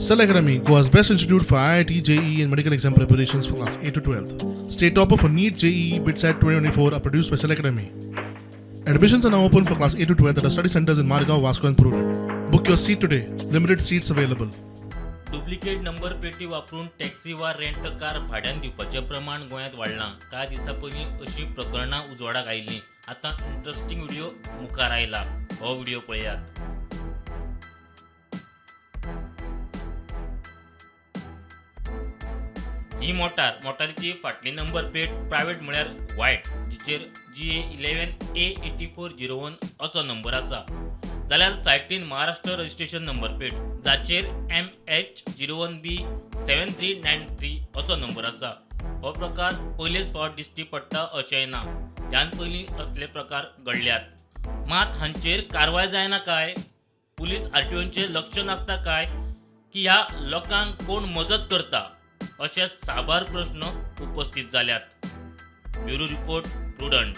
Cell Academy, Goa's best institute for IIT, JEE and medical exam preparations for class 8 to 12th. State topper for NEET, JEE, BITSAT 2024 are produced by Cell Academy. Admissions are now open for class 8 to 12th at our study centers in Margao, Vasco and Prudent. Book your seat today. Limited seats available. Duplicate number पेटी वापरून taxi वा rent car भाड्यान दिवपाचें प्रमाण गोंयांत वाडलां. कांय दिसां पयलीं अशीं प्रकरणां उजवाडाक आयिल्लीं. आतां इंट्रस्टिंग व्हिडिओ मुखार आयला. हो व्हिडिओ पळयात. ही मोटारीची फाटली नंबर प्लेट प्रायव्हेट म्हळ्यार व्हायट, जिचेर GA11A8401 असो नंबर आसा. जाल्यार सायटीन महाराष्ट्र रजिस्ट्रेशन नंबर प्लेट जाचेर MH01B7393 असो नंबर आसा. हो प्रकार पयलेच फावट दिश्टी पडटा अशेंय ना. ह्यान पयलीं असले प्रकार घडल्यात. मात हांचेर कारवाय जायना काय? पुलीस RTOचें लक्ष नासता काय? की ह्या लोकांक कोण मजत करता? अशे साबार प्रश्न उपस्थित जाल्यात. Bureau report, prudent.